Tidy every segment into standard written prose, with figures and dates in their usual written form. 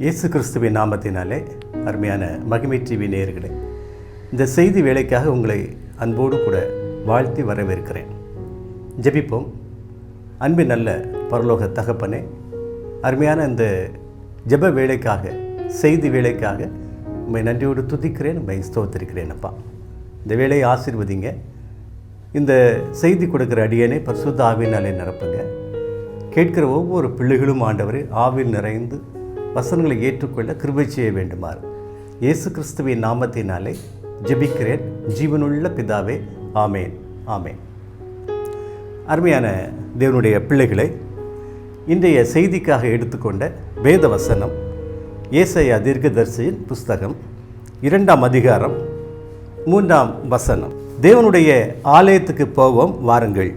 இயேசு கிறிஸ்துவின் நாமத்தினாலே அருமையான மகிமை டிவி நேயர்களே, இந்த செய்தி வேலைக்காக உங்களை அன்போடு கூட வாழ்த்தி வரவேற்கிறேன். ஜெபிப்போம். அன்பின் நல்ல பரலோக தகப்பனே, அருமையான இந்த ஜெப வேலைக்காக, செய்தி வேலைக்காக உண்மை நன்றியோடு துதிக்கிறேன், உண்மை ஸ்தோத்திரிக்கிறேன். அப்பா, இந்த வேலையை ஆசீர்வதிங்க. இந்த செய்தி கொடுக்குற அடியனை பரிசுத்த ஆவியினாலே நிரப்புங்க. கேட்கிற ஒவ்வொரு பிள்ளைகளும் ஆண்டவரே ஆவில் நிறைந்து வசனங்களை ஏற்றுக்கொள்ள கிருபை செய்ய வேண்டுமாறு இயேசு கிறிஸ்துவின் நாமத்தினாலே ஜெபிக்கிறேன், ஜீவனுள்ள பிதாவே. ஆமேன், ஆமேன். அருமையான தேவனுடைய பிள்ளைகளை, இன்றைய செய்திக்காக எடுத்துக்கொண்ட வேத வசனம் ஏசாயா தீர்க்கதரிசியின் புஸ்தகம் 2ஆம் அதிகாரம் 3ஆம் வசனம். தேவனுடைய ஆலயத்துக்கு போவோம் வாருங்கள்,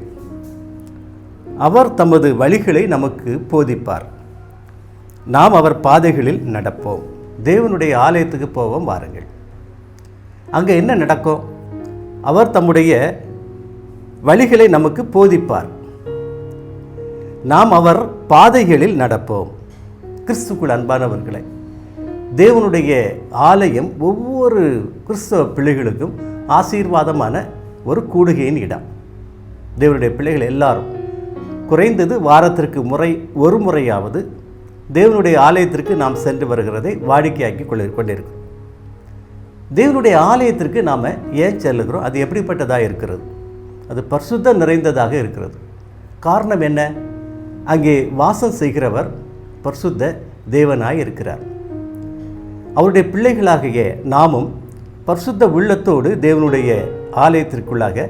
அவர் தமது வழிகளை நமக்கு போதிப்பார், நாம் அவர் பாதைகளில் நடப்போம். தேவனுடைய ஆலயத்துக்கு போவோம் வாருங்கள். அங்கே என்ன நடக்கும்? அவர் தம்முடைய வழிகளை நமக்கு போதிப்பார், நாம் அவர் பாதைகளில் நடப்போம். கிறிஸ்துக்குள் அன்பானவர்களை, தேவனுடைய ஆலயம் ஒவ்வொரு கிறிஸ்தவ பிள்ளைகளுக்கும் ஆசீர்வாதமான ஒரு கூடுகையின் இடம். தேவனுடைய பிள்ளைகள் எல்லாரும் குறைந்தது வாரத்திற்கு ஒரு முறையாவது தேவனுடைய ஆலயத்திற்கு நாம் சென்று வருகிறதை வாடிக்கையாக்கி கொண்டிருக்கிறோம். தேவனுடைய ஆலயத்திற்கு நாம் ஏன் செல்லுகிறோம்? அது எப்படிப்பட்டதாக இருக்கிறது? அது பரிசுத்தம் நிறைந்ததாக இருக்கிறது. காரணம் என்ன? அங்கே வாசம் செய்கிறவர் பரிசுத்த தேவனாய் இருக்கிறார். அவருடைய பிள்ளைகளாகிய நாமும் பரிசுத்த உள்ளத்தோடு தேவனுடைய ஆலயத்திற்குள்ளாக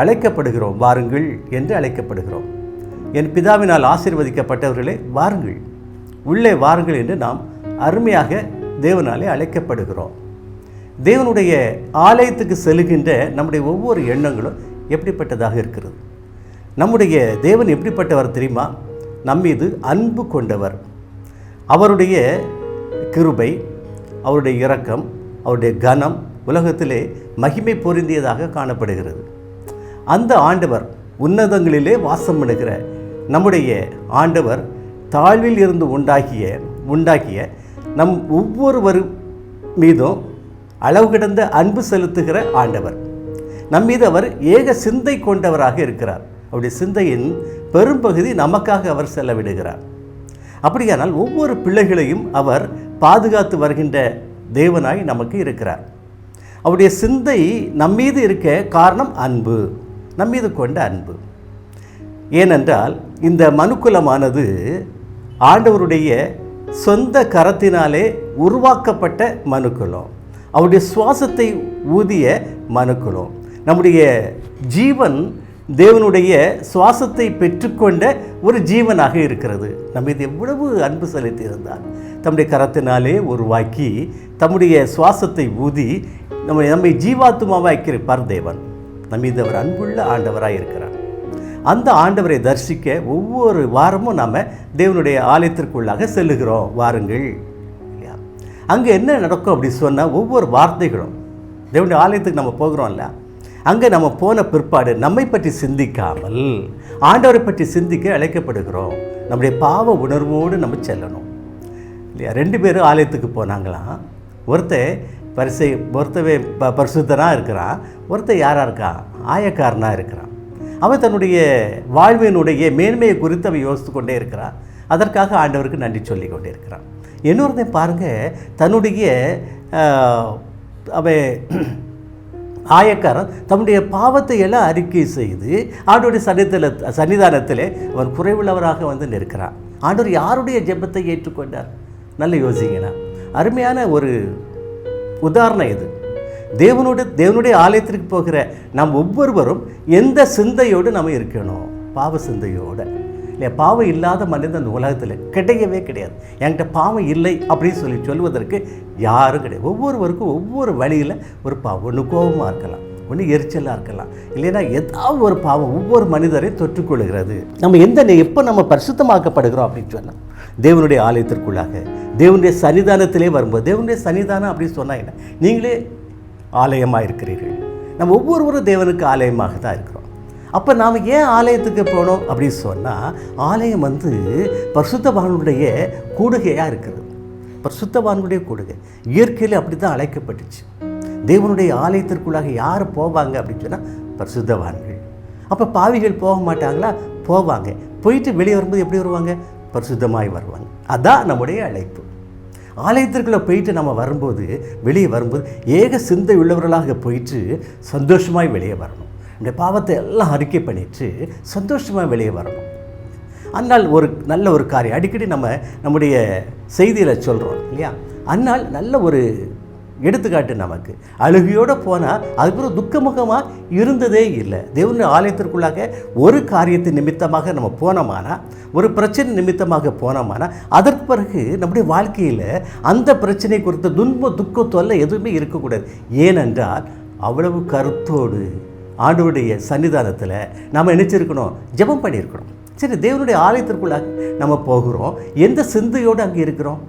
அழைக்கப்படுகிறோம். வாருங்கள் என்று அழைக்கப்படுகிறோம். என் பிதாவினால் ஆசீர்வதிக்கப்பட்டவர்களே, வாருங்கள், உள்ளே வாருங்கள் என்று நாம் அருமையாக தேவனாலே அழைக்கப்படுகிறோம். தேவனுடைய ஆலயத்துக்கு செல்கின்ற நம்முடைய ஒவ்வொரு எண்ணங்களும் எப்படிப்பட்டதாக இருக்கிறது? நம்முடைய தேவன் எப்படிப்பட்டவர் தெரியுமா? நம்மீது அன்பு கொண்டவர். அவருடைய கிருபை, அவருடைய இரக்கம், அவருடைய கனம் உலகத்திலே மகிமை பொருந்தியதாக காணப்படுகிறது. அந்த ஆண்டவர், உன்னதங்களிலே வாசம் பண்ணுகிற நம்முடைய ஆண்டவர், தாழ்வில் இருந்து உண்டாக்கிய நம் ஒவ்வொருவர் மீதும் அளவு கிடந்த அன்பு செலுத்துகிற ஆண்டவர். நம் மீது அவர் ஏக சிந்தை கொண்டவராக இருக்கிறார். அவருடைய சிந்தையின் பெரும்பகுதி நமக்காக அவர் செலவிடுகிறார். அப்படியானால் ஒவ்வொரு பிள்ளைகளையும் அவர் பாதுகாத்து வருகின்ற தேவனாய் நமக்கு இருக்கிறார். அவருடைய சிந்தை நம்மீது இருக்க காரணம் அன்பு, நம்மீது கொண்ட அன்பு. ஏனென்றால் இந்த மனுக்குலமானது ஆண்டவருடைய சொந்த கரத்தினாலே உருவாக்கப்பட்ட மனுக்குலம். அவருடைய சுவாசத்தை ஊதிய மனுக்குலம். நம்முடைய ஜீவன் தேவனுடைய சுவாசத்தை பெற்றுக்கொண்ட ஒரு ஜீவனாக இருக்கிறது. நம்ம இது எவ்வளவு அன்பு செலுத்தியிருந்தார். தம்முடைய கரத்தினாலே உருவாக்கி தம்முடைய சுவாசத்தை ஊதி நம்மை ஜீவாத்மாவாக்கியிருப்பார் தேவன். நம்ம இது அவர் அன்புள்ள ஆண்டவராக இருக்கிறார். அந்த ஆண்டவரை தரிசிக்க ஒவ்வொரு வாரமும் நாம் தேவனுடைய ஆலயத்திற்குள்ளாக செல்லுகிறோம். வாருங்கள். அங்கே என்ன நடக்கும் அப்படி சொன்னால், ஒவ்வொரு வார்த்தைகளும் தேவனுடைய ஆலயத்துக்கு நம்ம போகிறோம்ல, அங்கே நம்ம போன பிற்பாடு நம்மை பற்றி சிந்திக்காமல் ஆண்டவரை பற்றி சிந்திக்க அழைக்கப்படுகிறோம். நம்முடைய பாவ உணர்வோடு நம்ம செல்லணும் இல்லையா? 2 பேரும் ஆலயத்துக்கு போனாங்களாம். ஒருத்தவே பரிசுத்தனாக இருக்கிறான், ஒருத்தர் யாராக இருக்கான்? ஆயக்காரனாக இருக்கிறான். அவன் தன்னுடைய வாழ்வினுடைய மேன்மையை குறித்து அவன் யோசித்து கொண்டே இருக்கிறான். அதற்காக ஆண்டவருக்கு நன்றி சொல்லி கொண்டே இருக்கிறான். இன்னொருத்தையும் பாருங்கள், தன்னுடைய அவன் ஆயக்காரன் தன்னுடைய பாவத்தை எல்லாம் அறிக்கை செய்து ஆண்டவருடைய சன்னிதானத்திலே அவன் குறைவுள்ளவராக நிற்கிறான். ஆண்டவர் யாருடைய ஜெபத்தை ஏற்றுக்கொண்டார்? நல்ல யோசிங்கன்னா, அருமையான ஒரு உதாரணம் இது. தேவனுடைய ஆலயத்திற்கு போகிற நாம் ஒவ்வொருவரும் எந்த சிந்தையோடு நம்ம இருக்கணும்? பாவ சிந்தையோடு இல்லையா? பாவம் இல்லாத மனிதன் அந்த உலகத்தில் கிடையவே கிடையாது. என்கிட்ட பாவம் இல்லை அப்படின்னு சொல்வதற்கு யாரும் கிடையாது. ஒவ்வொருவருக்கும் ஒவ்வொரு வழியில் ஒரு பாவம், ஒன்று கோபமாக இருக்கலாம், ஒன்று எரிச்சலாக இருக்கலாம், இல்லைன்னா ஏதாவது ஒரு பாவம் ஒவ்வொரு மனிதரையும் தொற்றுக்கொள்கிறது. நம்ம எப்போ நம்ம பரிசுத்தமாக்கப்படுகிறோம் அப்படின்னு சொன்னால், தேவனுடைய ஆலயத்திற்குள்ளாக தேவனுடைய சன்னிதானத்திலே வரும்போது. தேவனுடைய சன்னிதானம் அப்படின்னு சொன்னால் என்ன? நீங்களே ஆலயமாக இருக்கிறீர்கள். நம்ம ஒவ்வொருவரும் தேவனுக்கு ஆலயமாக தான் இருக்கிறோம். அப்போ நாம் ஏன் ஆலயத்துக்கு போனோம் அப்படின்னு சொன்னால், ஆலயம் பரிசுத்தவான்களுடைய கூடுகையாக இருக்கிறது. பரிசுத்தவான்களுடைய கூடுகை. இயற்கையில் அப்படி தான் அழைக்கப்பட்டுச்சு. தேவனுடைய ஆலயத்திற்குள்ளாக யார் போவாங்க அப்படின்னு சொன்னால் பரிசுத்தவான்கள். அப்போ பாவிகள் போக மாட்டாங்களா? போவாங்க. போயிட்டு வெளியே வரும்போது எப்படி வருவாங்க? பரிசுத்தமாய் வருவாங்க. அதான் நம்முடைய அழைப்பு. ஆலயத்திற்குள்ளே போயிட்டு நம்ம வரும்போது, வெளியே வரும்போது ஏக சிந்தை உள்ளவர்களாக போயிட்டு சந்தோஷமாய் வெளியே வரணும். இந்த பாவத்தை எல்லாம் அறிக்கை பண்ணிட்டு சந்தோஷமாக வெளியே வரணும். அந்நாள் ஒரு நல்ல ஒரு காரியம் அடிக்கடி நம்முடைய செய்தியில் சொல்கிறோம் இல்லையா? அந்நாள் நல்ல ஒரு எடுத்துக்காட்டு. நமக்கு அழுகையோடு போனால் அதுக்கப்புறம் துக்கமுகமாக இருந்ததே இல்லை. தேவனுடைய ஆலயத்திற்குள்ளாக ஒரு காரியத்தின் நிமித்தமாக நம்ம போனோமானா, ஒரு பிரச்சனை நிமித்தமாக போனோமானா, அதற்கு பிறகு நம்முடைய வாழ்க்கையில் அந்த பிரச்சனை குறித்த துக்கம் தொல்லை எதுவுமே இருக்கக்கூடாது. ஏனென்றால் அவ்வளவு கருத்தோடு ஆண்டவருடைய சன்னிதானத்தில் நம்ம நினைச்சிருக்கணும், ஜெபம் பண்ணியிருக்கணும். சரி, தேவனுடைய ஆலயத்திற்குள்ளாக நம்ம போகிறோம், எந்த சிந்தையோடு அங்கே இருக்கிறோம்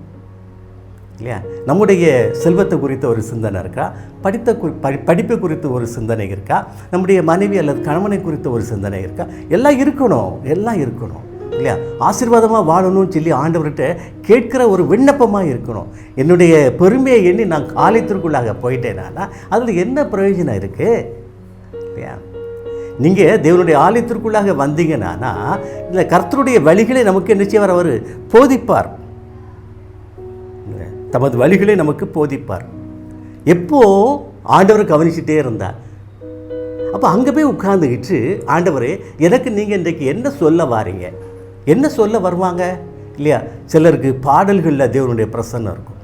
இல்லையா? நம்முடைய செல்வத்தை குறித்த ஒரு சிந்தனை இருக்கா? படிப்பு குறித்த ஒரு சிந்தனை இருக்கா? நம்முடைய மனைவி அல்லது கணவனை குறித்த ஒரு சிந்தனை இருக்கா? எல்லாம் இருக்கணும் இல்லையா? ஆசீர்வாதமாக வாழணும்னு சொல்லி ஆண்டவர்கிட்ட கேட்குற ஒரு விண்ணப்பமாக இருக்கணும். என்னுடைய பெருமையை எண்ணி நான் ஆலயத்திற்குள்ளாக போயிட்டேனா அதில் என்ன பிரயோஜனம் இருக்குது இல்லையா? நீங்கள் தேவனுடைய ஆலயத்திற்குள்ளாக வந்தீங்கன்னா இல்லை, கர்த்தருடைய வழிகளை நமக்கு நிச்சயம் அவர் போதிப்பார். தமது வழிகளை நமக்கு போதிப்பார். எப்போ ஆண்டவர் கவனிச்சுட்டே இருந்தார். அப்போ அங்கே போய் உட்கார்ந்துக்கிட்டு, ஆண்டவரே எனக்கு நீங்கள் இன்றைக்கு என்ன சொல்ல வாரீங்க, என்ன சொல்ல வருவாங்க இல்லையா? சிலருக்கு பாடல்களில் தேவனுடைய பிரசன்னம் இருக்கும்,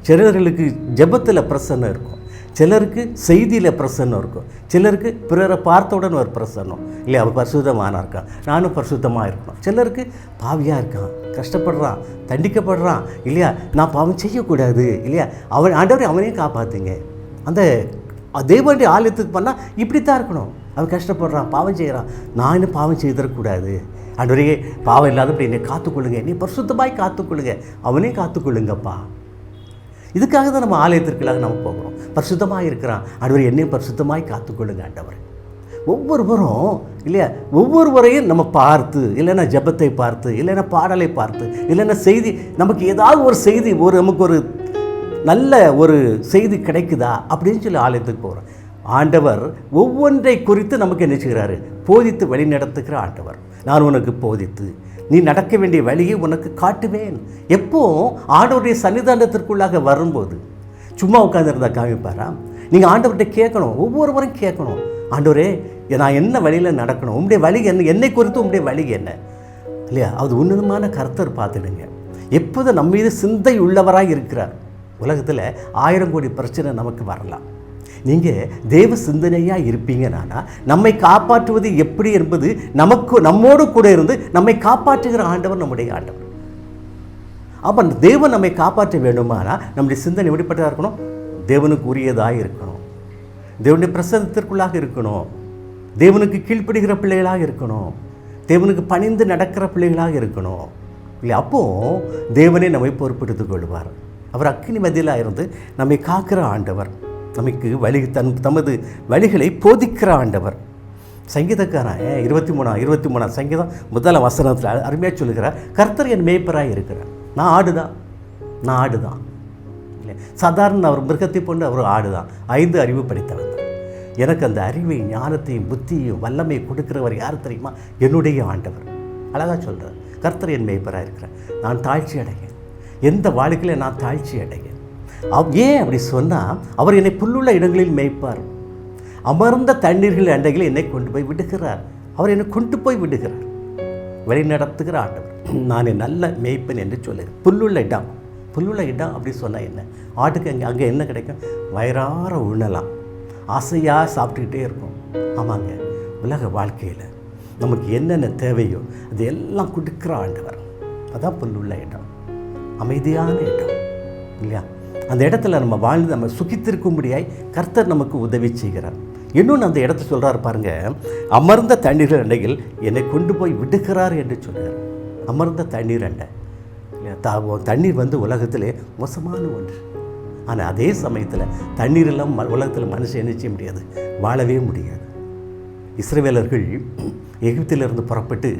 சிலர்களுக்கு ஜெபத்தில் பிரசன்னம் இருக்கும், சிலருக்கு செய்தியில் பிரசன்னம் இருக்கும், சிலருக்கு பிறரை பார்த்தவுடன் ஒரு பிரசன்னம் இல்லையா? அவர் பரிசுத்தமானா இருக்கான், நானும் பரிசுத்தமாக இருக்கணும். சிலருக்கு பாவியாக இருக்கான், கஷ்டப்படுறான், தண்டிக்கப்படுறான் இல்லையா? நான் பாவம் செய்யக்கூடாது இல்லையா? ஆண்டவரை அவனையும் காப்பாற்றுங்க. அந்த தேவனுடைய ஆலயத்துக்கு பண்ணால் இப்படி தான் இருக்கணும். அவன் கஷ்டப்படுறான், பாவம் செய்கிறான், நான் இன்னும் பாவம் செய்திடக்கூடாது. ஆண்டவரே பாவம் இல்லாதப்படி என்னை காத்துக்கொள்ளுங்க, நீ பரிசுத்தமாய் காத்துக்கொள்ளுங்க, அவனையும் காத்துக்கொள்ளுங்கப்பா. இதுக்காக தான் நம்ம ஆலயத்திற்குள்ளாக நம்ம போகிறோம். பரிசுத்தமாக இருக்கிறான், ஆண்டவர் என்னையும் பரிசுத்தமாய் காத்துக்கொள்ளுங்க ஆண்டவர். ஒவ்வொருவரும் இல்லையா, ஒவ்வொருவரையும் நம்ம பார்த்து, இல்லைன்னா ஜெபத்தை பார்த்து, இல்லைன்னா பாடலை பார்த்து, இல்லைன்னா செய்தி, நமக்கு ஏதாவது ஒரு செய்தி, நமக்கு ஒரு நல்ல ஒரு செய்தி கிடைக்குதா அப்படின்னு சொல்லி ஆலயத்துக்கு போகிறோம். ஆண்டவர் ஒவ்வொன்றை குறித்து நமக்கு நினைச்சுக்கிறாரு, போதித்து வழி நடத்துகிற ஆண்டவர். நான் உனக்கு போதித்து நீ நடக்க வேண்டிய வழியை உனக்கு காட்டுவேன். எப்போ ஆண்டவருடைய சன்னிதானத்திற்குள்ளாக வரும்போது சும்மா உட்காந்துருந்தா காமிப்பாரா? நீங்கள் ஆண்டவர்கிட்ட கேட்கணும், ஒவ்வொருவரும் கேட்கணும், ஆண்டவரே நான் என்ன வழியில் நடக்கணும், உங்களுடைய வழி என்ன, என்னை குறித்து உங்களுடைய வழி என்ன இல்லையா? அது உன்னதமான கர்த்தர் பார்த்துடுங்க. எப்போது நம்ம மீது சிந்தை உள்ளவராக இருக்கிறார். உலகத்தில் 1000 கோடி பிரச்சனை நமக்கு வரலாம். நீங்கள் தேவ சிந்தனையாக இருப்பீங்கன்னா நம்மை காப்பாற்றுவது எப்படி என்பது நம்மோடு கூட இருந்து நம்மை காப்பாற்றுகிற ஆண்டவர் நம்முடைய ஆண்டவர். அப்போ தேவன் நம்மை காப்பாற்ற வேண்டுமானா நம்முடைய சிந்தனை எப்படிப்பட்டதாக இருக்கணும்? தேவனுக்கு உரியதாக இருக்கணும், தேவனுடைய பிரசன்னத்திற்குள்ளாக இருக்கணும், தேவனுக்கு கீழ்ப்படுகிற பிள்ளைகளாக இருக்கணும், தேவனுக்கு பணிந்து நடக்கிற பிள்ளைகளாக இருக்கணும் இல்லை? அப்போது தேவனே நம்மை பொறுப்பெடுத்துக் கொள்வார். அவர் அக்கினி மத்தியிலாக இருந்து நம்மை காக்கிற ஆண்டவர், நமக்கு தமது வழிகளை போதிக்கிற ஆண்டவர். சங்கீதக்காரன் 23 சங்கீதம் 1 வசனத்தில் அருமையாக சொல்லுகிறார், கர்த்தர் என் மேய்ப்பராக இருக்கிறார். நான் ஆடு தான் இல்லை, சாதாரண அவர் மிருகத்தை போன்று அவர் ஆடு தான். 5 அறிவு படித்தவர் தான். எனக்கு அந்த அறிவை, ஞானத்தையும், புத்தியையும், வல்லமையை கொடுக்கிறவர் யார் தெரியுமா? என்னுடைய ஆண்டவர். அழகாக சொல்கிறார், கர்த்தர் என் மேய்ப்பராக இருக்கிறார், நான் தாழ்ச்சி அடைகிறேன். எந்த வாழ்க்கையில் நான் தாழ்ச்சி அடைகிறேன். ஏன் அப்படி சொன்னால், அவர் என்னை புல்லுள்ள இடங்களில் மேய்ப்பார், அமர்ந்த தண்ணீர்கள் அண்டைகளில் என்னை கொண்டு போய் விடுகிறார். அவர் என்னை கொண்டு போய் விடுகிறார், வழி நடத்துகிற ஆண்டவர். நான் நல்ல மேய்ப்பன் என்று சொல்லுகிறேன். புல்லுள்ள இடம் அப்படி சொன்னால் என்ன? ஆட்டுக்கு அங்கே என்ன கிடைக்கும்? வயிறார உண்ணலாம், ஆசையாக சாப்பிட்டுக்கிட்டே இருக்கும். ஆமாங்க, உலக வாழ்க்கையில் நமக்கு என்னென்ன தேவையோ அது எல்லாம் கொடுக்குற ஆண்டவர். அதான் புல்லுள்ள இடம், அமைதியான இடம் இல்லையா? அந்த இடத்துல நம்ம வாழ்ந்து நம்ம சுகித்திருக்கும்படியாய் கர்த்தர் நமக்கு உதவி செய்கிறார். இன்னொன்று அந்த இடத்த சொல்கிறார் பாருங்க, அமர்ந்த தண்ணீர் அண்டையில் என்னை கொண்டு போய் விடுகிறார் என்று சொல்கிறார். அமர்ந்த தண்ணீர் அண்டை தண்ணீர் உலகத்திலே மோசமான ஒன்று. ஆனால் அதே சமயத்தில் தண்ணீர் இல்லாமல் உலகத்தில் மனுஷன் என்ன செய்ய முடியாது, வாழவே முடியாது. இஸ்ரவேலர்கள் எகிப்திலிருந்து புறப்பட்டு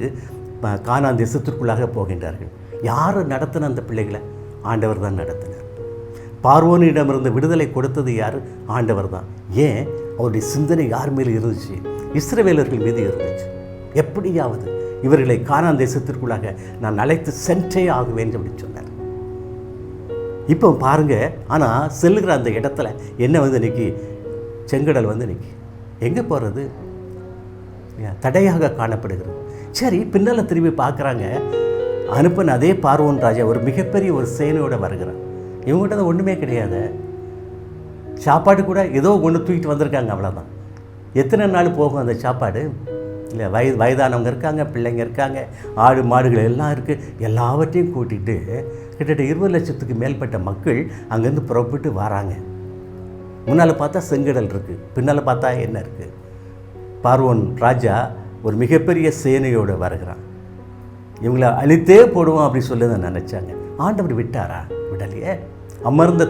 கானான் தேசத்திற்குள்ளாக போகின்றார்கள். யார் நடத்தின அந்த பிள்ளைகளை? ஆண்டவர் தான் நடத்தினார். பார்வோனிடமிருந்து விடுதலை கொடுத்தது யார்? ஆண்டவர் தான். ஏன்? அவருடைய சிந்தனை யார் மேலே இருந்துச்சு? இஸ்ரவேலர்கள் மீது இருந்துச்சு. எப்படியாவது இவர்களை கானான் தேசத்திற்குள்ளாக நான் அழைத்து சென்றே ஆகுவேன் அப்படின்னு சொன்னார். இப்போ பாருங்க, ஆனால் செல்லுகிற அந்த இடத்துல என்ன வந்து நிற்கி? செங்கடல் வந்து நிற்கி. எங்கே போகிறது? தடையாக காணப்படுகிறது. சரி, பின்னால் திரும்பி பார்க்குறாங்க. அனுப்பின அதே பார்வோன் ராஜா ஒரு மிகப்பெரிய ஒரு சேனையோடு வருகிறான். இவங்ககிட்ட தான் ஒன்றுமே கிடையாது. சாப்பாடு கூட ஏதோ ஒன்று தூக்கிட்டு வந்திருக்காங்க, அவ்வளோதான். எத்தனை நாள் போகும் அந்த சாப்பாடு? இல்லை, வயதானவங்க இருக்காங்க, பிள்ளைங்க இருக்காங்க, ஆடு மாடுகள் எல்லாம் இருக்குது. எல்லாவற்றையும் கூட்டிகிட்டு கிட்டத்தட்ட 20 லட்சத்துக்கு மேற்பட்ட மக்கள் அங்கேருந்து புறப்பட்டு வராங்க. முன்னால் பார்த்தா செங்கடல் இருக்குது, பின்னால் பார்த்தா என்ன இருக்குது? பார்வோன் ராஜா ஒரு மிகப்பெரிய சேனையோடு வருகிறான். இவங்களை அழித்தே போடுவோம் அப்படின்னு சொல்லி தான் நினச்சாங்க. ஆண்டவர் விட்டாரா? விடலையே. அமர்ந்த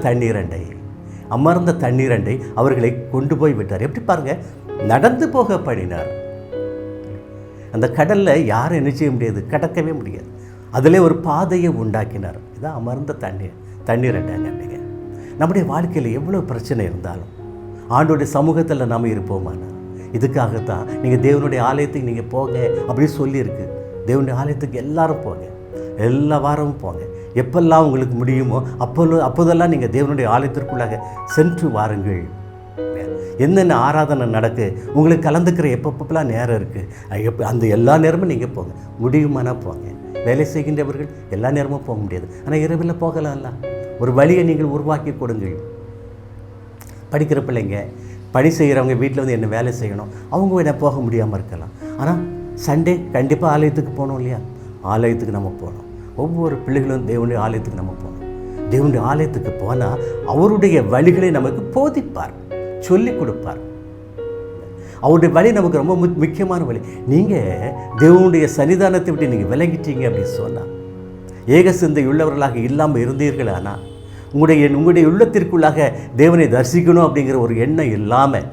தண்ணீரண்டை அவர்களை கொண்டு போய் விட்டார். எப்படி பாருங்கள், நடந்து போக பண்ணினார். அந்த கடலில் யாரும் என்ன செய்ய முடியாது, கடக்கவே முடியாது. அதில் ஒரு பாதையை உண்டாக்கினார். இதான் அமர்ந்த தண்ணீரண்டைங்க. நம்முடைய வாழ்க்கையில் எவ்வளோ பிரச்சனை இருந்தாலும் ஆண்டோடைய சமூகத்தில் நாம் இருப்போமானா? இதுக்காகத்தான் நீங்கள் தேவனுடைய ஆலயத்துக்கு நீங்கள் போங்க அப்படின்னு சொல்லியிருக்கு. தேவனுடைய ஆலயத்துக்கு எல்லாரும் போங்க, எல்லா வாரமும் போங்க. எப்பெல்லாம் உங்களுக்கு முடியுமோ அப்போதெல்லாம் நீங்கள் தேவனுடைய ஆலயத்திற்குள்ளாக சென்று வாருங்கள். என்னென்ன ஆராதனை நடக்கு உங்களுக்கு கலந்துக்கிற எப்பப்பெல்லாம் நேரம் இருக்குது, அந்த எல்லா நேரமும் நீங்கள் போங்க. முடியுமானா போங்க. வேலை செய்கின்றவர்கள் எல்லா நேரமும் போக முடியாது, ஆனால் இரவில் போகலாம்ல. ஒரு வழியை நீங்கள் உருவாக்கி கொடுங்கள். படிக்கிற பிள்ளைங்க, பணி செய்கிறவங்க வீட்டில் வந்து என்ன வேலை செய்யணும், அவங்க என்ன போக முடியாமல் இருக்கலாம். ஆனால் சண்டே கண்டிப்பாக ஆலயத்துக்கு போகணும் இல்லையா? ஆலயத்துக்கு நம்ம போகணும். ஒவ்வொரு பிள்ளைகளும் தேவனுடைய ஆலயத்துக்கு நம்ம போகணும். தேவனுடைய ஆலயத்துக்கு போனால் அவருடைய வழிகளை நமக்கு போதிப்பார், சொல்லிக் கொடுப்பார். அவருடைய வழி நமக்கு ரொம்ப முக்கியமான வழி. நீங்கள் தேவனுடைய சன்னிதானத்தை விட்டு நீங்கள் விலகிட்டீங்க அப்படின்னு சொன்னால், ஏக சிந்தை உள்ளவர்களாக இல்லாமல் இருந்தீர்கள். ஆனால் உங்களுடைய உள்ளத்திற்குள்ளாக தேவனை தரிசிக்கணும் அப்படிங்கிற ஒரு எண்ணம் இல்லாமல்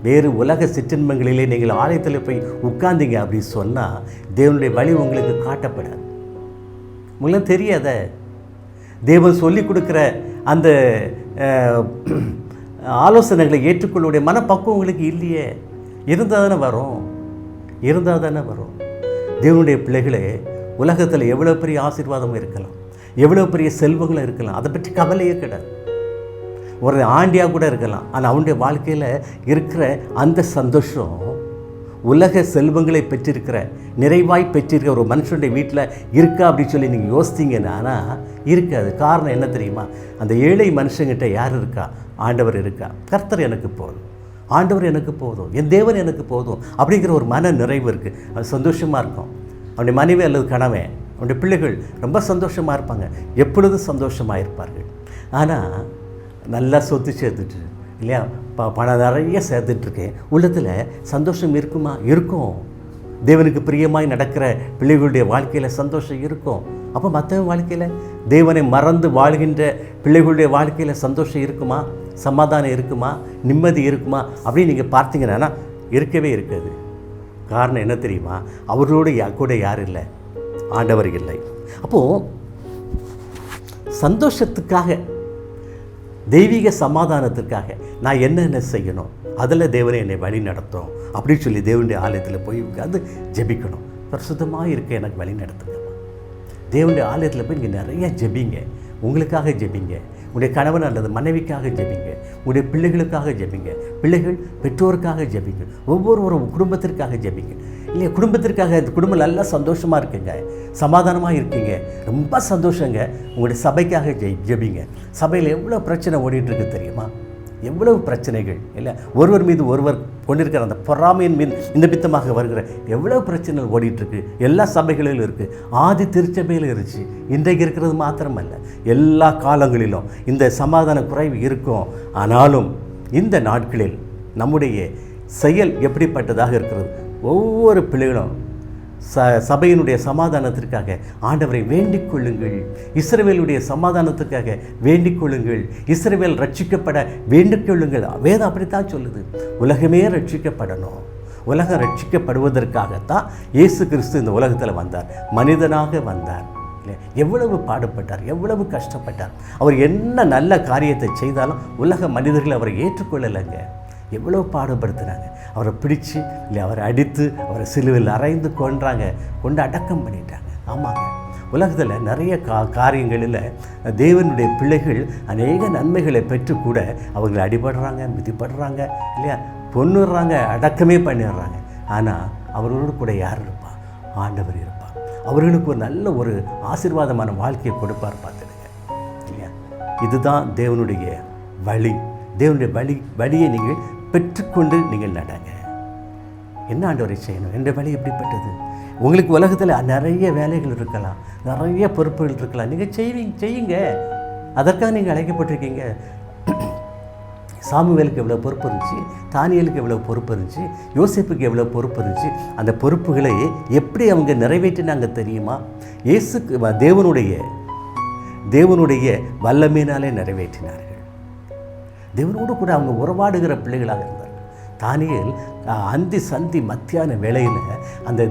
வேறு உலக சிற்றின்பங்களிலே நீங்கள் ஆலயத்தில் போய் உட்கார்ந்தீங்க அப்படின்னு சொன்னால் தேவனுடைய வழி உங்களுக்கு காட்டப்படாது. உங்களுக்கு தெரியாத தேவன் சொல்லிக் கொடுக்குற அந்த ஆலோசனைகளை ஏற்றுக்கொள்ளுடைய மனப்பக்குவம் உங்களுக்கு இல்லையே. இருந்தால் தானே வரும். தேவனுடைய பிள்ளைகளே, உலகத்தில் எவ்வளோ பெரிய ஆசீர்வாதமும் இருக்கலாம், எவ்வளோ பெரிய செல்வங்களும் இருக்கலாம், அதை பற்றி கவலையே கிடையாது. ஒரு ஆண்டியாக கூட இருக்கலாம், ஆனால் அவனுடைய வாழ்க்கையில் இருக்கிற அந்த சந்தோஷம் உலக செல்வங்களை பெற்றிருக்கிற, நிறைவாய் பெற்றிருக்கிற ஒரு மனுஷனுடைய வீட்டில் இருக்கா அப்படின்னு சொல்லி நீங்கள் யோசித்தீங்கன்னா இருக்காது. காரணம் என்ன தெரியுமா? அந்த ஏழை மனுஷங்கிட்ட யார் இருக்கா? ஆண்டவர் இருக்கா. கர்த்தர் எனக்கு போதும், ஆண்டவர் எனக்கு போதும், என் தேவன் எனக்கு போதும் அப்படிங்கிற ஒரு மன நிறைவு இருக்குது. அது சந்தோஷமாக இருக்கும். அவனுடைய மனைவி அல்லது கணவன், அவனுடைய பிள்ளைகள் ரொம்ப சந்தோஷமாக இருப்பாங்க, எப்பொழுதும் சந்தோஷமாக இருப்பார்கள். ஆனால் நல்லா சொத்து சேர்த்துட்டு இல்லையா, பணம் நிறைய சேர்த்துட்ருக்கேன், உள்ளத்தில் சந்தோஷம் இருக்குமா? இருக்கும். தேவனுக்கு பிரியமாய் நடக்கிற பிள்ளைகளுடைய வாழ்க்கையில் சந்தோஷம் இருக்கும். அப்போ மற்ற வாழ்க்கையில் தேவனை மறந்து வாழ்கின்ற பிள்ளைகளுடைய வாழ்க்கையில் சந்தோஷம் இருக்குமா? சமாதானம் இருக்குமா? நிம்மதி இருக்குமா அப்படின்னு நீங்கள் பார்த்தீங்கன்னா இருக்கவே இருக்காது. காரணம் என்ன தெரியுமா? அவர்களோடு கூட யார் இல்லை? ஆண்டவர் இல்லை. அப்போது சந்தோஷத்துக்காக, தெய்வீக சமாதானத்திற்காக நான் என்னென்ன செய்யணும், அதில் தேவனை என்னை வழி நடத்தும் அப்படின்னு சொல்லி தேவனுடைய ஆலயத்தில் போய் உட்காந்து ஜெபிக்கணும். பரிசுத்தமாக இருக்க எனக்கு வழி நடத்துங்கம்மா. தேவனுடைய ஆலயத்தில் போய் இங்கே நிறைய ஜெபிங்க. உங்களுக்காக ஜெபிங்க, உங்களுடைய கணவன் அல்லது மனைவிக்காக ஜெபிங்க, உங்களுடைய பிள்ளைகளுக்காக ஜெபிங்க, பிள்ளைகள் பெற்றோருக்காக ஜெபிங்க, ஒவ்வொரு குடும்பத்திற்காக ஜெபிங்க. இல்லையா, குடும்பத்திற்காக, இந்த குடும்பம் நல்லா சந்தோஷமாக இருக்குங்க, சமாதானமாக இருக்கீங்க, ரொம்ப சந்தோஷங்க. உங்களுடைய சபைக்காக ஜெபிங்க. சபையில் எவ்வளோ பிரச்சனை ஓடிட்டுருக்கு தெரியுமா? எவ்வளவு பிரச்சனைகள் இல்லை, ஒருவர் மீது ஒருவர் கொண்டிருக்கிற அந்த பொறாமையின் மீது இந்த பித்தமாக வருகிற எவ்வளோ பிரச்சனைகள் ஓடிட்டுருக்கு. எல்லா சபைகளிலும் இருக்குது, ஆதி திருச்சபையில் இருந்துச்சு, இன்றைக்கு இருக்கிறது மாத்திரமல்ல, எல்லா காலங்களிலும் இந்த சமாதான குறைவு இருக்கும். ஆனாலும் இந்த நாட்களில் நம்முடைய செயல் எப்படிப்பட்டதாக இருக்கிறது? ஒவ்வொரு பிள்ளைகளும் சபையினுடைய சமாதானத்திற்காக ஆண்டவரை வேண்டிக் கொள்ளுங்கள். இஸ்ரவேலுடைய சமாதானத்துக்காக வேண்டிக் கொள்ளுங்கள். இஸ்ரவேல் ரட்சிக்கப்பட வேண்டிக் கொள்ளுங்கள். வேதம் அப்படித்தான் சொல்லுது. உலகமே ரட்சிக்கப்படணும். உலகம் ரட்சிக்கப்படுவதற்காகத்தான் இயேசு கிறிஸ்து இந்த உலகத்தில் வந்தார், மனிதனாக வந்தார். எவ்வளவு பாடுபட்டார், எவ்வளவு கஷ்டப்பட்டார். அவர் என்ன நல்ல காரியத்தை செய்தாலும் உலக மனிதர்கள் அவரை ஏற்றுக்கொள்ளலைங்க. எவ்வளோ பாடுபடுத்துகிறாங்க. அவரை பிடிச்சு இல்லை அவரை அடித்து அவரை சிலுவையில் அறைந்து கொண்டு அடக்கம் பண்ணிட்டாங்க. ஆமாங்க, உலகத்தில் நிறைய காரியங்களில் தேவனுடைய பிள்ளைகள் அநேக நன்மைகளை பெற்று கூட அவங்களை அடிபடுறாங்க, மிதிப்படுறாங்க இல்லையா, கொன்னுடுறாங்க, அடக்கமே பண்ணிடுறாங்க. ஆனால் அவர்களோடு கூட யார் இருப்பா? ஆண்டவர் இருப்பார். அவர்களுக்கு ஒரு நல்ல ஒரு ஆசீர்வாதமான வாழ்க்கையை கொடுப்பார். பார்த்துடுங்க இல்லையா. இதுதான் தேவனுடைய வழி. தேவனுடைய வழியை நீங்கள் பெற்றுக்கொண்டு நீங்கள் நடங்க. என்ன ஆண்டவரை செய்யணும்? என்ற வழி எப்படிப்பட்டது? உங்களுக்கு உலகத்தில் நிறைய வேலைகள் இருக்கலாம், நிறைய பொறுப்புகள் இருக்கலாம். நீங்கள் செய்யுங்க. அதற்காக நீங்கள் அழைக்கப்பட்டிருக்கீங்க. சாமுவேலுக்கு எவ்வளோ பொறுப்பு இருந்துச்சு, தானியலுக்கு எவ்வளோ பொறுப்பு இருந்துச்சு, யோசேப்புக்கு எவ்வளோ பொறுப்பு இருந்துச்சு. அந்த பொறுப்புகளை எப்படி அவங்க நிறைவேற்றினாங்க தெரியுமா? தேவனுடைய வல்லமையினாலே நிறைவேற்றினார்கள். தேவனோடு கூட அவங்க உறவாடுகிற பிள்ளைகளாக இருந்தார்கள். தானியேல் அந்தி சந்தி மத்தியான வேளையில் அந்த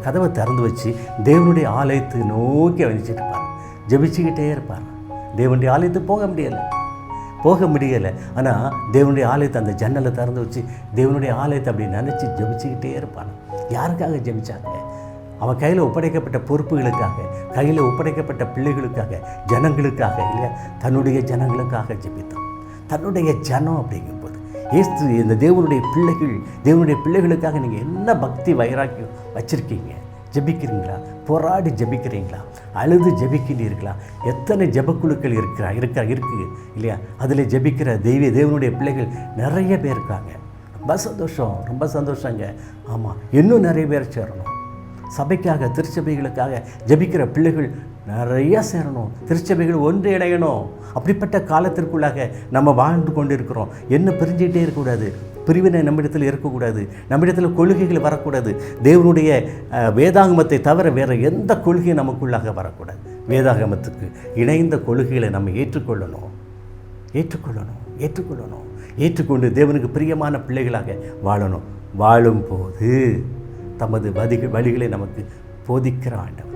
கதவை திறந்து வச்சு தேவனுடைய ஆலயத்தை நோக்கி வச்சுட்டு இருப்பார், ஜெபிச்சுக்கிட்டே இருப்பார். தேவனுடைய ஆலயத்துக்கு போக முடியலை. ஆனால் தேவனுடைய ஆலயத்தை அந்த ஜன்னலை திறந்து வச்சு தேவனுடைய ஆலயத்தை அப்படி நினச்சி ஜெபிச்சுக்கிட்டே இருப்பான். யாருக்காக ஜெபிச்சாங்க? அவன் கையில் ஒப்படைக்கப்பட்ட பொறுப்புகளுக்காக, கையில் ஒப்படைக்கப்பட்ட பிள்ளைகளுக்காக, ஜனங்களுக்காக இல்லையா, தன்னுடைய ஜனங்களுக்காக ஜெபித்தான். தன்னுடைய ஜனம் அப்படிங்கும்போது இந்த தேவனுடைய பிள்ளைகளுக்காக நீங்கள் என்ன பக்தி வைராக்கியம் வச்சுருக்கீங்க? ஜெபிக்கிறீங்களா? போராடி ஜெபிக்கிறீங்களா? அழுது ஜெபிக்கிறீர்களா? எத்தனை ஜெபக்குழுக்கள் இருக்குது இல்லையா? அதில் ஜெபிக்கிற தேவனுடைய பிள்ளைகள் நிறைய பேர் இருக்காங்க. ரொம்ப சந்தோஷங்க. ஆமாம், இன்னும் நிறைய பேர் சேரணும். சபைக்காக, திருச்சபைகளுக்காக ஜெபிக்கிற பிள்ளைகள் நிறைய சேரணும். திருச்சபைகள் ஒன்று இணையணும். அப்படிப்பட்ட காலத்திற்குள்ளாக நம்ம வாழ்ந்து கொண்டு இருக்கிறோம். என்ன பிரிஞ்சுக்கிட்டே இருக்கக்கூடாது, பிரிவினை நம்மிடத்தில் இருக்கக்கூடாது, நம்மிடத்தில் கொள்கைகள் வரக்கூடாது. தேவனுடைய வேதாகமத்தை தவிர வேறு எந்த கொள்கையும் நமக்குள்ளாக வரக்கூடாது. வேதாகமத்துக்கு இணைந்த கொள்கைகளை நம்ம ஏற்றுக்கொண்டு தேவனுக்கு பிரியமான பிள்ளைகளாக வாழணும். வாழும்போது தமது வழிகளை நமக்கு போதிக்கிற ஆண்டவர்.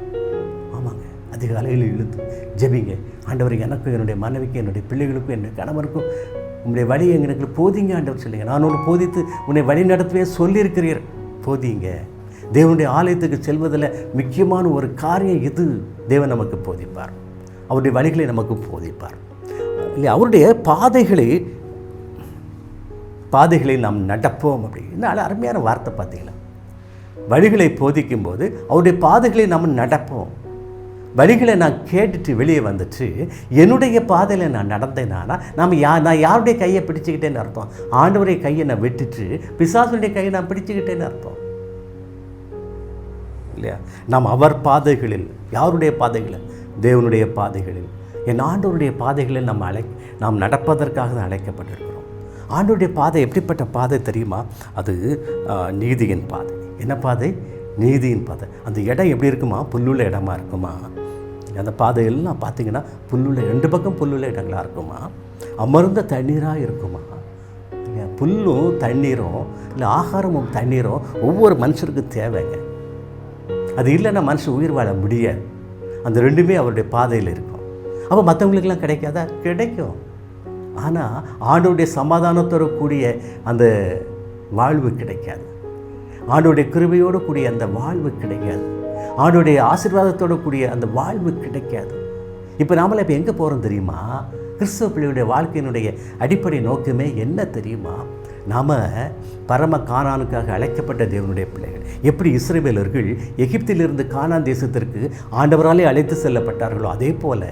ஆமாங்க, அதிகாலையில் இழுத்து ஜெபிங்க. ஆண்டவர், எனக்கும் என்னுடைய மனைவிக்கும் என்னுடைய பிள்ளைகளுக்கும் என்னுடைய கணவருக்கும் உன்னுடைய வழியை எங்களுக்கு போதிங்க ஆண்டவர் சொல்லுங்க. நான் ஒன்று போதித்து உன்னை வழி நடத்தவே சொல்லியிருக்கிறீர், போதிங்க. தேவனுடைய ஆலயத்துக்கு செல்வதில் முக்கியமான ஒரு காரியம் இது. தேவன் நமக்கு போதிப்பார், அவருடைய வழிகளை நமக்கு போதிப்பார் இல்லை. அவருடைய பாதைகளை நாம் நடப்போம். அப்படி என்ன அருமையான வார்த்தை பார்த்தீங்களா? வழிகளை போதிக்கும் போது அவருடைய பாதைகளை நாம் நடப்போம். வழிகளை நான் கேட்டுட்டு வெளியே வந்துட்டு என்னுடைய பாதையில் நான் நடந்தேன்னா நான் யாருடைய கையை பிடிச்சிக்கிட்டேன்னு அர்த்தம்? ஆண்டவருடைய கையை நான் விட்டுட்டு பிசாசுடைய கையை நான் பிடிச்சிக்கிட்டேன்னு அர்த்தம் இல்லையா? நாம் அவர் பாதைகளில், யாருடைய பாதைகளில்? தேவனுடைய பாதைகளில், என் ஆண்டவருடைய பாதைகளில் நாம் நடப்பதற்காக தான் அழைக்கப்பட்டிருக்கிறோம். ஆண்டவருடைய பாதை எப்படிப்பட்ட பாதை தெரியுமா? அது நீதியின் பாதை. என்ன பாதை? நீதியின் பாதை. அந்த இடம் எப்படி இருக்குமா? புல்லுள்ள இடமா இருக்குமா? அந்த பாதையெல்லாம் பார்த்தீங்கன்னா புல்லுள்ள, 2 பக்கம் புல்லுள்ள இடங்களாக இருக்குமா? அமர்ந்த தண்ணீராக இருக்குமா? புல்லும் தண்ணீரும் இல்லை, ஆகாரமும் தண்ணீரும் ஒவ்வொரு மனுஷருக்கும் தேவைங்க. அது இல்லைன்னா மனுஷன் உயிர் வாழ முடியாது. அந்த ரெண்டுமே அவருடைய பாதையில் இருக்கும். அப்போ மற்றவங்களுக்கெல்லாம் கிடைக்காதா? கிடைக்கும். ஆனால் ஆண்டவருடைய சமாதானத்தோடு கூடிய அந்த வாழ்வு கிடைக்காது. ஆண்டவருடைய கிருபையோடு கூடிய அந்த வாழ்வு கிடைக்காது. ஆண்டவருடைய ஆசீர்வாதத்தோடு கூடிய அந்த வாழ்வு கிடைக்காது. இப்போ நாமளே இப்போ எங்கே போகிறோம் தெரியுமா? கிறிஸ்தவ பிள்ளையுடைய வாழ்க்கையினுடைய அடிப்படை நோக்கமே என்ன தெரியுமா? நாம் பரம கானானுக்காக அழைக்கப்பட்ட தேவனுடைய பிள்ளைகள். எப்படி இஸ்ரவேலர்கள் எகிப்திலிருந்து கானான் தேசத்திற்கு ஆண்டவராலே அழைத்து செல்லப்பட்டார்களோ, அதே போல்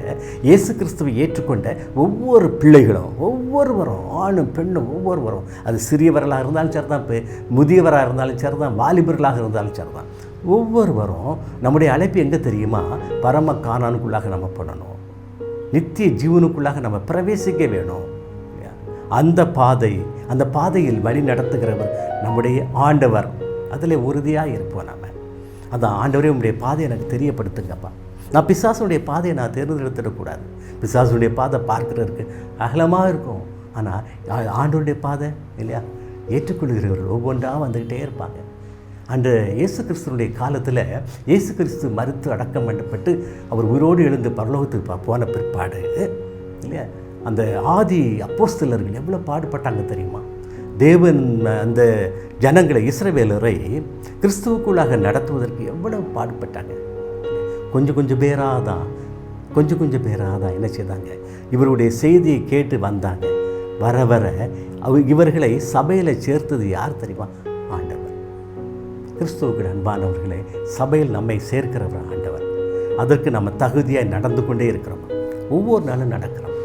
இயேசு கிறிஸ்துவை ஏற்றுக்கொண்ட ஒவ்வொரு பிள்ளைகளும், ஒவ்வொருவரும், ஆணும் பெண்ணும் ஒவ்வொருவரும், அது சிறியவர்களாக இருந்தாலும் சரிதான், முதியவராக இருந்தாலும் சரிதான், வாலிபர்களாக இருந்தாலும் சரிதான், ஒவ்வொருவரும் நம்முடைய அழைப்பு எங்கே தெரியுமா? பரம கானானுக்குள்ளாக நம்ம பண்ணணும். நித்திய ஜீவனுக்குள்ளாக நம்ம பிரவேசிக்க வேணும். அந்த பாதையில் வழி நடத்துகிறவர் நம்முடைய ஆண்டவர். அதில் உறுதியாக இருப்போம். நம்ம அந்த ஆண்டவரே உங்களுடைய பாதையை எனக்கு தெரியப்படுத்துங்கப்பா. நான் பிசாசுடைய பாதையை நான் தேர்ந்தெடுத்துடக்கூடாது. பிசாசுடைய பாதை பார்க்குறதுக்கு அகலமாக இருக்கும். ஆனால் ஆண்டவருடைய பாதை இல்லையா, ஏற்றுக்கொள்கிறவர்கள் ஒவ்வொன்றாக வந்துக்கிட்டே இருப்பாங்க. அந்த இயேசு கிறிஸ்துவனுடைய காலத்தில் இயேசு கிறிஸ்து மரித்து அடக்கம் பண்ணப்பட்டு அவர் உயிரோடு எழுந்து பரலோகத்துக்கு போன பிற்பாடு இல்லையா, அந்த ஆதி அப்போஸ்தலர்கள் எவ்வளோ பாடுபட்டாங்க தெரியுமா? தேவன் அந்த ஜனங்களை, இஸ்ரவேலரை கிறிஸ்துவுக்குள்ளாக நடத்துவதற்கு எவ்வளவு பாடுபட்டாங்க. கொஞ்சம் கொஞ்சம் பேராக தான் என்ன செய்தாங்க, இவருடைய செய்தியை கேட்டு வந்தாங்க. வர வர இவர்களை சபையில் சேர்த்தது யார் தெரியுமா? ஆண்டவர். கிறிஸ்துவுக்கு அன்பானவர்களே, சபையில் நம்மை சேர்க்கிறவர் ஆண்டவர். அதற்கு நம்ம தகுதியாக நடந்து கொண்டே இருக்கிறோம். ஒவ்வொரு நாளும் நடக்கிறோம்.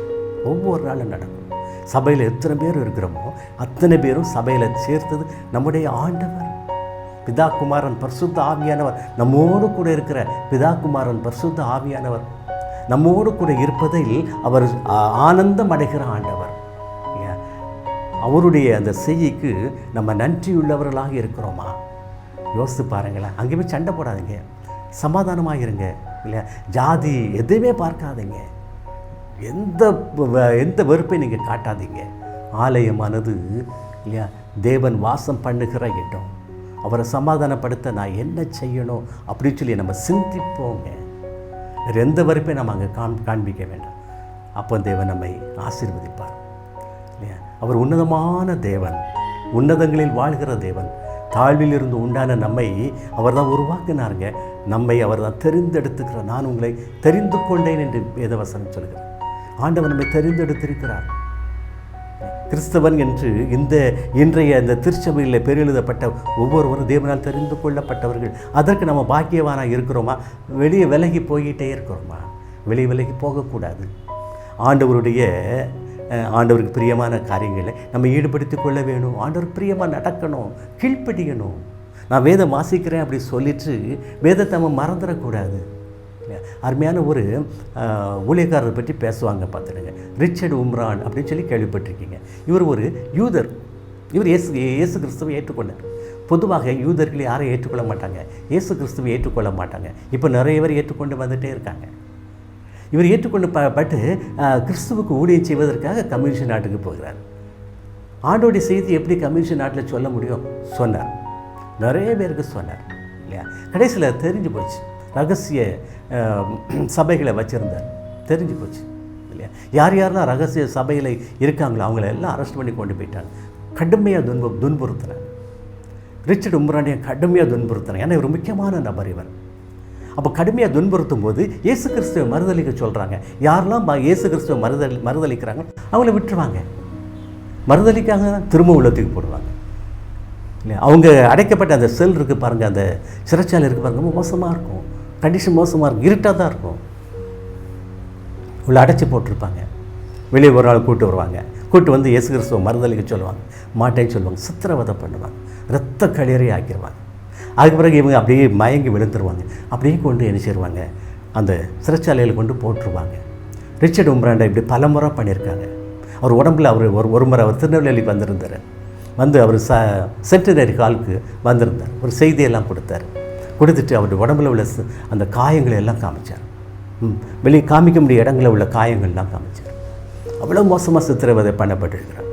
சபையில் எத்தனை பேர் இருக்கிறோமோ அத்தனை பேரும் சபையில் சேர்த்தது நம்முடைய ஆண்டவர். பிதா குமாரன் பரிசுத்த ஆவியானவர் நம்மோடு கூட இருக்கிற பிதா குமாரன் பரிசுத்த ஆவியானவர் நம்மோடு கூட இருப்பதில் அவர் ஆனந்தம் அடைகிற ஆண்டவர். அவருடைய அந்த செய்திக்கு நம்ம நன்றியுள்ளவர்களாக இருக்கிறோமா? யோசித்து பாருங்களேன். அங்கே போய் சண்டை போடாதீங்க, சமாதானமாக இருங்க இல்லையா? ஜாதி எதுவுமே பார்க்காதீங்க, எந்த வெறுப்பை நீங்கள் காட்டாதீங்க. ஆலயமானது இல்லையா தேவன் வாசம் பண்ணுகிற இடம். அவரை சமாதானப்படுத்த நான் என்ன செய்யணும் அப்படின்னு சொல்லி நம்ம சிந்திப்போங்க. வேறு எந்த வெறுப்பையும் நம்ம அங்கே காண்பிக்க வேண்டாம். அப்போ தேவன் நம்மை ஆசீர்வதிப்பார் இல்லையா? அவர் உன்னதமான தேவன், உன்னதங்களில் வாழ்கிற தேவன். தாழ்வில் இருந்து உண்டான நம்மை அவர் தான் உருவாக்கினாருங்க. நம்மை அவர் தான் தெரிந்தெடுத்துக்கிறார். நான் உங்களை தெரிந்து கொண்டேன் என்று வேதவசனம் சொல்கிறார். ஆண்டவர் நம்மை தெரிந்தெடுத்திருக்கிறார். கிறிஸ்தவன் என்று இன்றைய இந்த திருச்சபையில் பெயரெழுதப்பட்ட ஒவ்வொருவரும் தேவனால் தெரிந்து கொள்ளப்பட்டவர்கள். அதற்கு நம்ம பாக்கியவானாக இருக்கிறோமா? வெளியே விலகி போய்கிட்டே இருக்கிறோமா? வெளியே விலகி போகக்கூடாது. ஆண்டவருக்கு பிரியமான காரியங்களை நம்ம ஈடுபடுத்தி கொள்ள வேணும். ஆண்டவருக்கு பிரியமாக நடக்கணும், கீழ்ப்படியணும். நான் வேதம் வாசிக்கிறேன் அப்படி சொல்லிட்டு வேதத்தை நம்ம மறந்துடக்கூடாது. அருமையான ஒரு ஊழியக்காரரை பற்றி பேசுவாங்க பார்த்துடுங்க. ரிச்சர்ட் உம்ரான் அப்படின்னு சொல்லி கேள்விப்பட்டிருக்கீங்க. இவர் ஒரு யூதர். இவர் இயேசு கிறிஸ்துவை ஏற்றுக்கொண்டார். பொதுவாக யூதர்கள் யாரை ஏற்றுக்கொள்ள மாட்டாங்க, இயேசு கிறிஸ்துவை ஏற்றுக்கொள்ள மாட்டாங்க. இப்போ நிறைய பேர் ஏற்றுக்கொண்டு வந்துகிட்டே இருக்காங்க. இவர் ஏற்றுக்கொண்டு பட்டு கிறிஸ்துவுக்கு ஊழியம் செய்வதற்காக கம்யூனிஸ்ட் நாட்டுக்கு போகிறார். ஆண்டோடைய செய்தி எப்படி கம்யூனிஸ்ட் நாட்டில் சொல்ல முடியும்? சொன்னார், நிறைய பேருக்கு சொன்னார் இல்லையா? கடைசியில் தெரிஞ்சு போச்சு. ரகசிய சபைகளை வச்சுருந்தார், தெரிஞ்சு போச்சு இல்லையா? யாரெல்லாம் ரகசிய சபையில் இருக்காங்களோ அவங்கள எல்லாம் அரெஸ்ட் பண்ணி கொண்டு போயிட்டாங்க. கடுமையாக துன்புறுத்தினார். ரிச்சர்ட் உம்ரானியை கடுமையாக துன்புறுத்தினார். ஏன்னா இவர் முக்கியமான நபர். இவர் அப்போ கடுமையாக துன்புறுத்தும் போது இயேசு கிறிஸ்துவை மறுதளிக்க சொல்கிறாங்க. யாரெல்லாம் இயேசு கிறிஸ்துவை மறுதளிக்கிறாங்க அவங்கள விட்டுருவாங்க. மறுதளிக்காக திரும்ப உள்ளத்துக்கு போடுவாங்க இல்லையா? அவங்க அடைக்கப்பட்ட அந்த செல் இருக்குது பாருங்கள், அந்த சிறைச்சாலை இருக்குது பாருங்கள், ரொம்ப மோசமாக இருக்கும். கண்டிஷன் மோசமாக இருக்கும், இருட்டாக தான் இருக்கும். உள்ள அடைச்சி போட்டிருப்பாங்க. வெளியே ஒரு நாள் கூட்டு வருவாங்க. கூட்டு வந்து இயேசு கிறிஸ்துவை மறுதளிக்க சொல்லுவாங்க. மாட்டேன்னு சொல்லுவாங்க. சித்திரவதை பண்ணுவாங்க. இரத்த களீரை ஆக்கிடுவாங்க. அதுக்கு பிறகு இவங்க அப்படியே மயங்கி விழுந்துருவாங்க. அப்படியே கொண்டு என்ன செய்வாங்க, அந்த சிறைச்சாலையில் கொண்டு போட்டுருவாங்க. ரிச்சர்ட் உம்ராண்டை இப்படி பல முறை பண்ணியிருக்காங்க. அவர் உடம்புல ஒரு முறை அவர் திருநெல்வேலிக்கு வந்திருந்தார். வந்து அவர் சென்டினரி ஹாலுக்கு வந்திருந்தார். ஒரு செய்தியெல்லாம் கொடுத்துட்டு அவருடைய உடம்புல உள்ள அந்த காயங்களை எல்லாம் காமிச்சார். வெளியே காமிக்க முடிய இடங்களில் உள்ள காயங்கள்லாம் காமிச்சார். அவ்வளோ மோசமாக சித்திரவதை பண்ணப்பட்டிருக்கிறார்.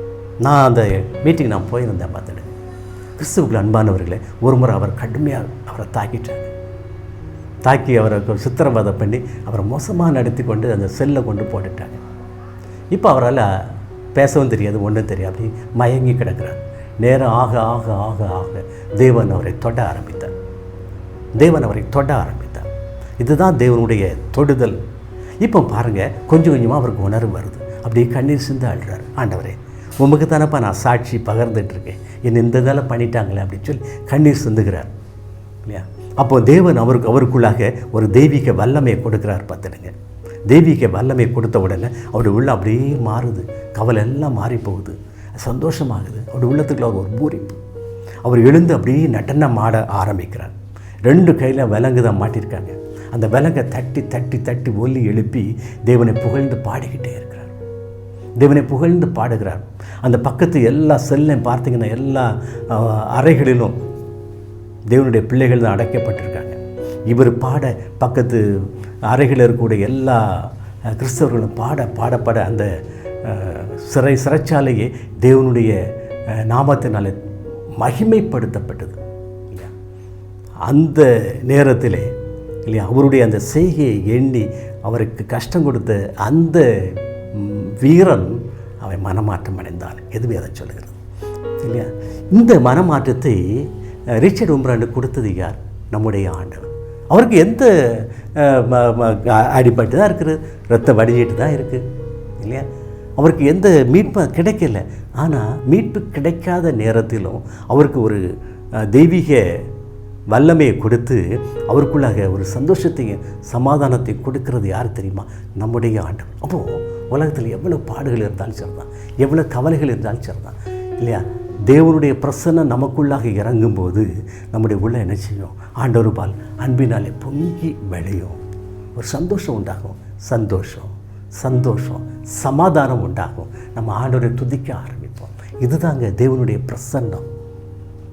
நான் அந்த மீட்டிங் நான் போயிருந்தேன். பார்த்துட்டு கிறிஸ்துவுக்கு அன்பானவர்களே, ஒரு முறை அவர் கடுமையாக அவரை தாக்கி அவரை சித்திரவதை பண்ணி அவரை மோசமாக நடத்தி கொண்டு அந்த செல்லை கொண்டு போட்டுட்டாங்க. இப்போ அவரால் பேசவும் தெரியாது, ஒன்றும் தெரியாது, அப்படி மயங்கி கிடக்கிறார். நேரம் ஆக ஆக ஆக ஆக தேவன் அவரை தொட ஆரம்பித்தார். இதுதான் தேவனுடைய தொடுதல். இப்போ பாருங்கள், கொஞ்சம் கொஞ்சமாக அவருக்கு உணர்வு வருது. அப்படியே கண்ணீர் சிந்து அழுறார். ஆண்டவரே, உமக்கு தானப்பா நான் சாட்சி பகிர்ந்துட்டுருக்கேன், என்னை இந்த இதெல்லாம் பண்ணிட்டாங்களே அப்படின்னு சொல்லி கண்ணீர் சிந்துகிறார் இல்லையா? அப்போது தேவன் அவருக்குள்ளாக ஒரு தெய்வீக வல்லமையை கொடுக்குறார். பார்த்துடுங்க, தெய்வீக வல்லமை கொடுத்த உடனே அவருடைய உள்ள அப்படியே மாறுது. கவலை எல்லாம் மாறி போகுது, சந்தோஷமாகுது. அவருடைய உள்ளத்துக்குள்ள ஒரு பூரிப்பு. அவர் எழுந்து அப்படியே நடனம் ஆட ஆரம்பிக்கிறார். 2 கையில் விலங்கு தான் மாட்டியிருக்காங்க. அந்த விலங்கை தட்டி தட்டி தட்டி ஒல்லி எழுப்பி தேவனை புகழ்ந்து பாடிக்கிட்டே இருக்கிறார். தேவனை புகழ்ந்து பாடுகிறார். அந்த பக்கத்து எல்லா செல்லையும் பார்த்தீங்கன்னா எல்லா அறைகளிலும் தேவனுடைய பிள்ளைகள் தான் அடைக்கப்பட்டிருக்காங்க. இவர் பாட பக்கத்து அறைகளில் இருக்கக்கூடிய எல்லா கிறிஸ்தவர்களும் பாட அந்த சிறைச்சாலையே தேவனுடைய நாமத்தினால மகிமைப்படுத்தப்பட்டது. அந்த நேரத்திலே இல்லையா அவருடைய அந்த செய்கையை எண்ணி அவருக்கு கஷ்டம் கொடுத்த அந்த வீரன் அவன் மனமாற்றம் அடைந்தான். எதுவே அதை சொல்லுகிறது இல்லையா. இந்த மனமாற்றத்தை ரிச்சர்ட் உம்ராண்டு கொடுத்தது யார்? நம்முடைய ஆண்டவர். அவருக்கு எந்த அடிபட்டு தான் இருக்குது, ரத்தம் வடிஞ்சிட்டு தான் இருக்குது இல்லையா. அவருக்கு எந்த மீட்பும் கிடைக்கல. ஆனால் மீட்பு கிடைக்காத நேரத்திலும் அவருக்கு ஒரு தெய்வீக வல்லமையை கொடுத்து அவருக்குள்ளாக ஒரு சந்தோஷத்தையும் சமாதானத்தை கொடுக்கறது யார் தெரியுமா? நம்முடைய ஆண்டவர். அப்போது உலகத்தில் எவ்வளோ பாடுகள் இருந்தாலும் சரிதான், எவ்வளோ கவலைகள் இருந்தாலும் சரிதான் இல்லையா, தேவனுடைய பிரசன்னம் நமக்குள்ளாக இறங்கும்போது நம்முடைய உள்ள என்ன செய்யும்? ஆண்டவர் பால் அன்பினாலே பொங்கி விளையும். ஒரு சந்தோஷம் உண்டாகும். சந்தோஷம் சமாதானம் உண்டாகும். நம்ம ஆண்டவரை துதிக்க ஆரம்பிப்போம். இதுதாங்க தேவனுடைய பிரசன்னம்.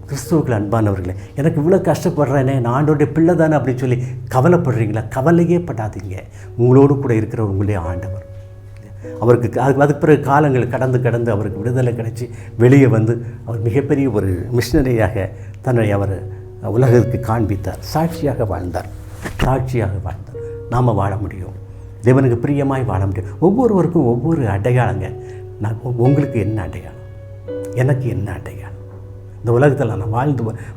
கிறிஸ்துவுக்குள் அன்பானவர்களே, எனக்கு இவ்வளோ கஷ்டப்படுறேனே, நான் ஆண்டோடைய பிள்ளை தானே அப்படின்னு சொல்லி கவலைப்படுறீங்களா? கவலையே படாதீங்க. உங்களோடு கூட இருக்கிற உங்களுடைய ஆண்டவர். அவருக்கு அதுக்கு பிறகு காலங்கள் கடந்து அவருக்கு விடுதலை கிடைச்சி வெளியே வந்து அவர் மிகப்பெரிய ஒரு மிஷனரியாக தன்னை அவர் உலகத்துக்கு காண்பித்தார். சாட்சியாக வாழ்ந்தார். நாம் வாழ முடியும். தேவனுக்கு பிரியமாய் வாழ முடியும். ஒவ்வொருவருக்கும் ஒவ்வொரு அடையாளங்க. நான் உங்களுக்கு என்ன அடையாளம்? எனக்கு என்ன அடையாளம்? இந்த உலகத்தில் நான்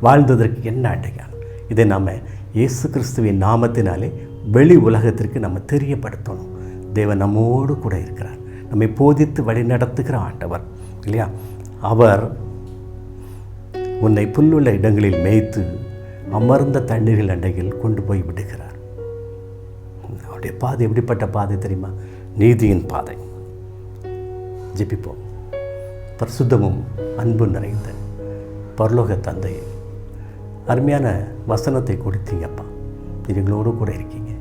வாழ்ந்ததற்கு என்ன அடையாளம்? இதை நாம் இயேசு கிறிஸ்துவின் நாமத்தினாலே வெளி உலகத்திற்கு நம்ம தெரியப்படுத்தணும். தேவன் நம்மோடு கூட இருக்கிறார். நம்மை போதித்து வழி நடத்துகிற ஆண்டவர் இல்லையா. அவர் உன்னை புல்லுள்ள இடங்களில் மேய்த்து அமர்ந்த தண்ணீர்கள் அண்டையில் கொண்டு போய் விடுகிறார். அவருடைய பாதை எப்படிப்பட்ட பாதை தெரியுமா? நீதியின் பாதை. ஜெபிப்போம். பரிசுத்தமும் அன்பு நிறைந்த பரலோக தந்தையை, அருமையான வசனத்தை கொடுத்தீங்கப்பா. எங்களோடு கூட இருக்கீங்க.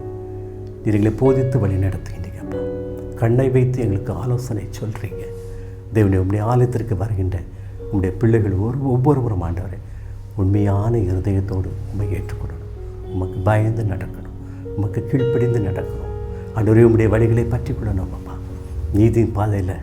எங்களை போதித்து வழி நடத்துகின்றீங்கப்பா. கண்ணை வைத்து எங்களுக்கு ஆலோசனை சொல்கிறீங்க. தேவனே, உம்முடைய ஆலயத்திற்கு வருகின்ற உம்முடைய பிள்ளைகள் ஒவ்வொருவரும் ஆண்டவரே உண்மையான இருதயத்தோடு உண்மை ஏற்றுக்கொள்ளணும். உமக்கு பயந்து நடக்கணும். உமக்கு கீழ்ப்படிந்து நடக்கணும். ஆண்டவரே, உம்முடைய வழிகளை பற்றி கொள்ளணும் அப்பா. நீதியின் பாதையில்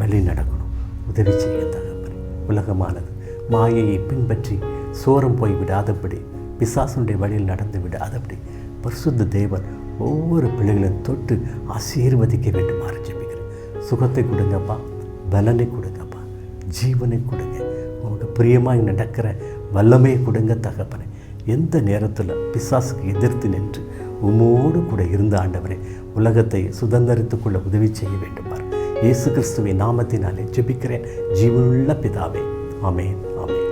வழி நடக்கணும். உதவி செய்ய தகப்பனே. உலகமானது மாயையை பின்பற்றி சோரம் போய் விடாதபடி, பிசாசுடைய வழியில் நடந்து விடாதபடி பரிசுத்த தேவன் ஒவ்வொரு பிள்ளைகளையும் தொட்டு ஆசீர்வதிக்க வேண்டுமாறு ஜெபிக்கிறேன். சுகத்தை கொடுங்கப்பா, பலனை கொடுங்கப்பா, ஜீவனை கொடுங்க. உங்களுக்கு பிரியமாக நடக்கிற வல்லமையை கொடுங்க தகப்பனே. எந்த நேரத்தில் பிசாசுக்கு எதிர்த்து நின்று உம்மோடு கூட இருந்த ஆண்டவரே உலகத்தை சுதந்திரித்துக்கொள்ள உதவி செய்ய வேண்டுமாறு இயேசு கிறிஸ்துவின் நாமத்தினாலே ஜெபிக்கிறேன். ஜீவனுள்ள பிதாவே, ஆமென், ஆமென்.